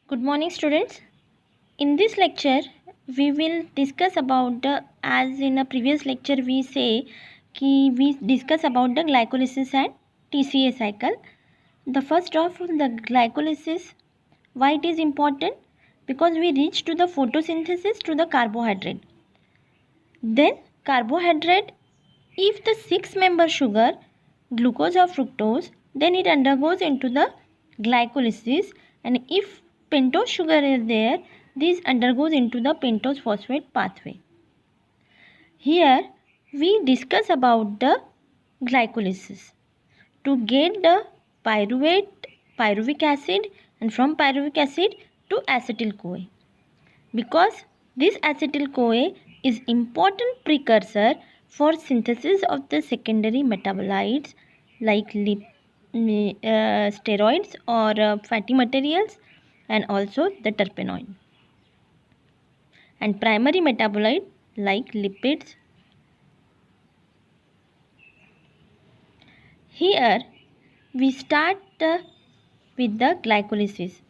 Good morning, students. In this lecture, we will discuss about as in a previous lecture we discuss about the glycolysis and TCA cycle. The first of the glycolysis, why it is important? Because we reach to the photosynthesis to the carbohydrate. Then carbohydrate, if the 6-member sugar, glucose or fructose, then it undergoes into the glycolysis, and if pentose sugar is there, this undergoes into the pentose phosphate pathway. Here we discuss about the glycolysis to get the pyruvic acid, and from pyruvic acid to acetyl CoA, because this acetyl CoA is important precursor for synthesis of the secondary metabolites like steroids or fatty materials, and also the terpenoid, and primary metabolite like lipids. Here we start with the glycolysis.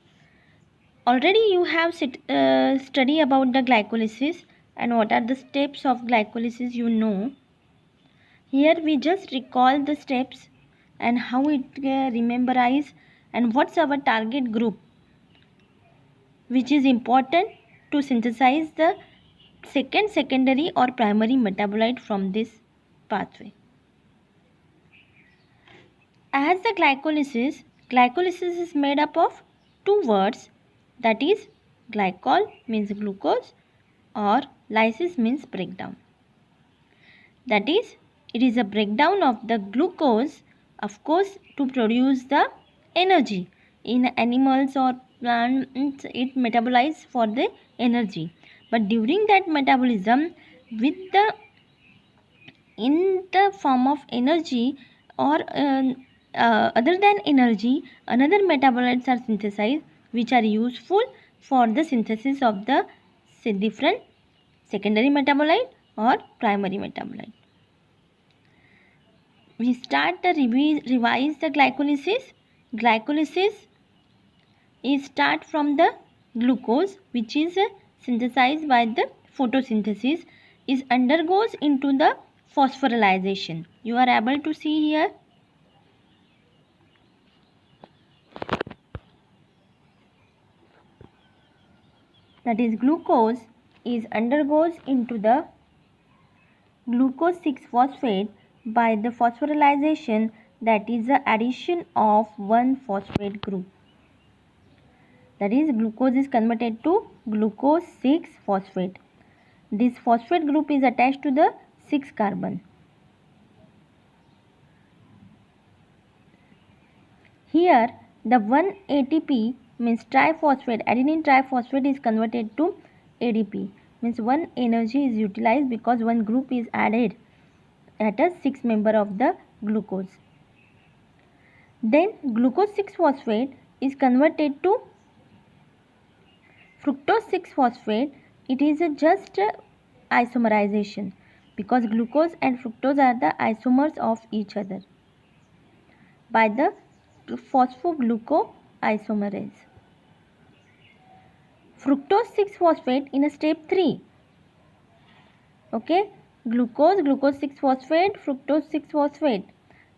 Already you have study about the glycolysis and what are the steps of glycolysis, you know. Here we just recall the steps and how it rememberize, and what's our target group which is important to synthesize the secondary or primary metabolite from this pathway. As the glycolysis is made up of two words, that is glycol means glucose or lysis means breakdown. That is, it is a breakdown of the glucose, of course, to produce the energy. In animals or plants, it metabolizes for the energy. But during that metabolism, with the in the form of energy or other than energy, another metabolites are synthesized which are useful for the synthesis of the different secondary metabolite or primary metabolite. We start the revise the glycolysis. Glycolysis is start from the glucose, which is synthesized by the photosynthesis, is undergoes into the phosphorylation. You are able to see here. That is, glucose is undergoes into the glucose 6 phosphate by the phosphorylation, that is the addition of one phosphate group. That is, glucose is converted to glucose 6 phosphate. This phosphate group is attached to the 6 carbon. Here the 1 ATP means triphosphate, adenine triphosphate is converted to ADP, means one energy is utilized because one group is added at a 6 member of the glucose. Then glucose 6 phosphate is converted to fructose 6 phosphate. It is just isomerization, because glucose and fructose are the isomers of each other by the phosphoglucoisomerase. Fructose 6 phosphate in a step 3. Okay, glucose 6 phosphate, fructose 6 phosphate.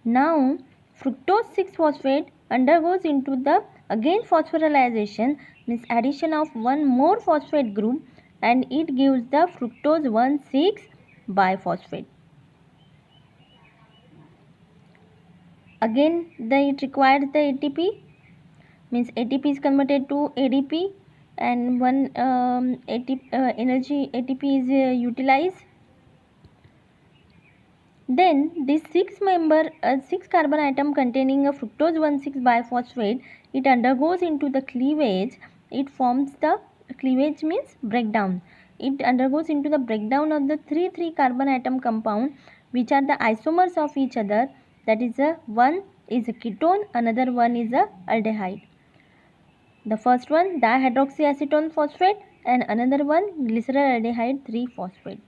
Now fructose 6 phosphate undergoes into the again phosphorylation, means addition of one more phosphate group, and it gives the fructose 1,6 biphosphate. Again it requires the ATP, means ATP is converted to ADP, and one ATP is utilized. Then this 6 carbon atom containing a fructose 1,6 biphosphate, it undergoes into the cleavage. It forms the cleavage means breakdown. It undergoes into the breakdown of the 3 carbon atom compound, which are the isomers of each other. That is, one is a ketone, another one is a aldehyde. The first one dihydroxyacetone phosphate, and another one glyceraldehyde 3-phosphate.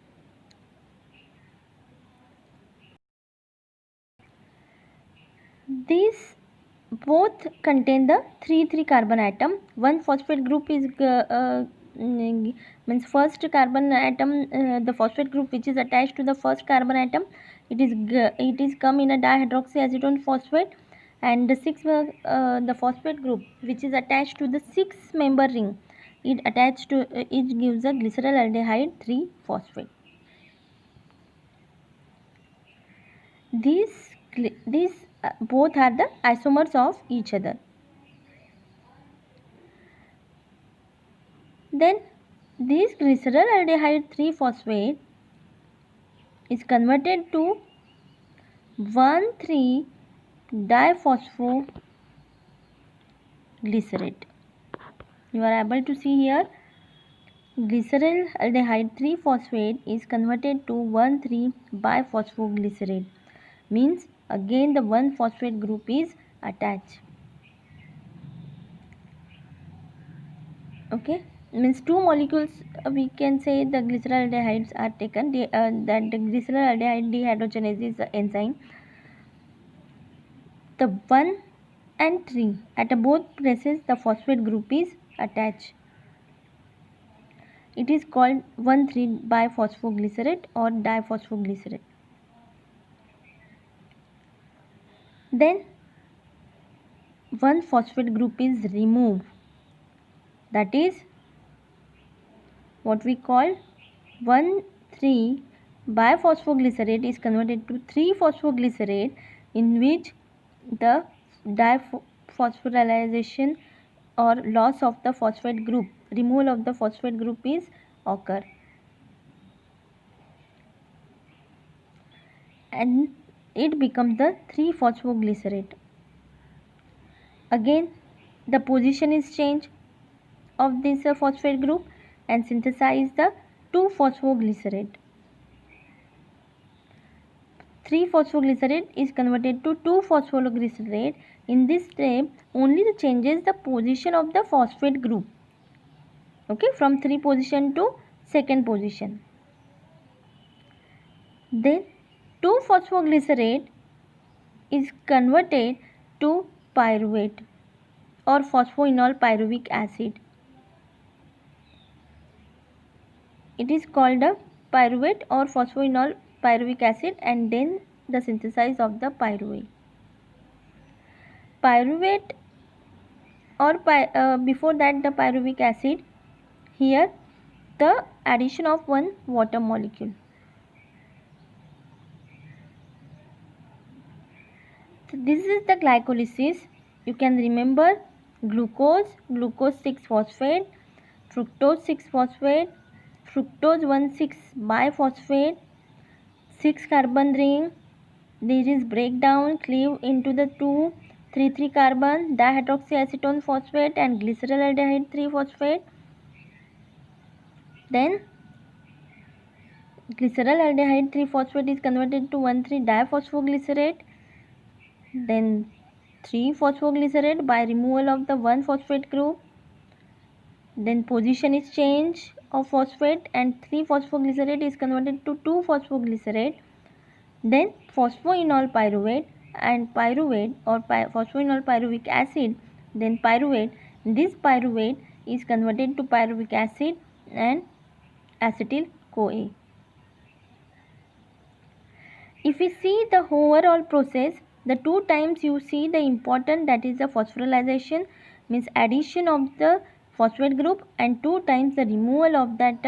This both contain the 3 carbon atom. One phosphate group is means first carbon atom, the phosphate group which is attached to the first carbon atom, it is come in a dihydroxyacetone phosphate, and the phosphate group which is attached to the 6-member ring, it gives a glyceraldehyde 3 phosphate. These both are the isomers of each other. Then this glyceraldehyde 3 phosphate is converted to 1,3 diphosphoglycerate. You are able to see here, glyceraldehyde 3 phosphate is converted to 1,3 biphosphoglycerate. Means again the one phosphate group is attached. Okay, means two molecules, we can say the glyceraldehydes are taken, that the glyceraldehyde dehydrogenase enzyme, the 1 and 3 at both places the phosphate group is attached. It is called 1,3 biphosphoglycerate or diphosphoglycerate. Then one phosphate group is removed, that is what we call 1,3 biphosphoglycerate is converted to 3-phosphoglycerate, in which the diphosphorylation or loss of the phosphate group, removal of the phosphate group is occur, and it becomes the 3-phosphoglycerate. Again the position is changed of this phosphate group and synthesize the 2-phosphoglycerate. 3-phosphoglycerate is converted to 2-phosphoglycerate. In this step only it changes the position of the phosphate group, okay, from 3 position to 2nd position. Then 2-phosphoglycerate is converted to pyruvate or phosphoenol pyruvic acid. It is called a pyruvate or phosphoenol pyruvic acid, and then the synthesis of the pyruvate. Pyruvate or before that the pyruvic acid, here the addition of one water molecule. So this is the glycolysis. You can remember glucose 6-phosphate, fructose 6-phosphate, fructose 1,6 biphosphate, 6 carbon ring. There is breakdown, cleave into the 2,3,3 carbon, dihydroxyacetone phosphate and glyceraldehyde 3 phosphate. Then glyceraldehyde 3 phosphate is converted to 1,3 diphosphoglycerate. Then 3-phosphoglycerate by removal of the 1 phosphate group. Then position is change of phosphate and 3-phosphoglycerate is converted to 2-phosphoglycerate. Then phosphoenol pyruvate and pyruvate or phosphoenol pyruvic acid, then pyruvate. This pyruvate is converted to pyruvic acid and acetyl CoA. If we see the overall process, the 2 times you see the important, that is the phosphorylation, means addition of the phosphate group, and 2 times the removal of that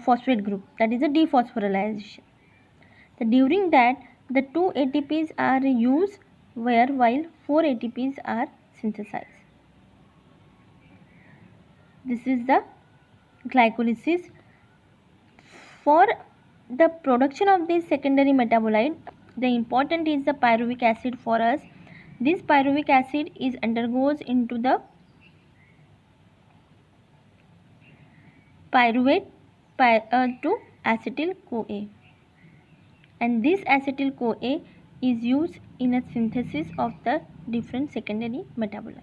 phosphate group, that is the dephosphorylation. So during that the 2 ATPs are used, while 4 ATPs are synthesized. This is the glycolysis. For the production of this secondary metabolite, the important is the pyruvic acid for us. This pyruvic acid is undergoes into the pyruvate to acetyl CoA, and this acetyl CoA is used in a synthesis of the different secondary metabolite.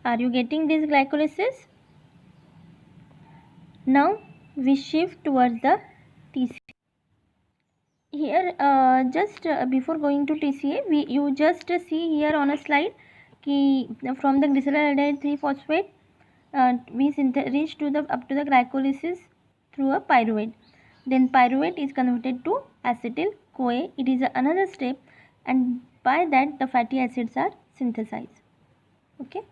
Are you getting this glycolysis? Now we shift towards the TCA. here just before going to TCA, you just see here on a slide कि from the glyceraldehyde 3 phosphate we reach to the up to the glycolysis through a pyruvate. Then pyruvate is converted to acetyl CoA. It is another step, and by that the fatty acids are synthesized. Okay.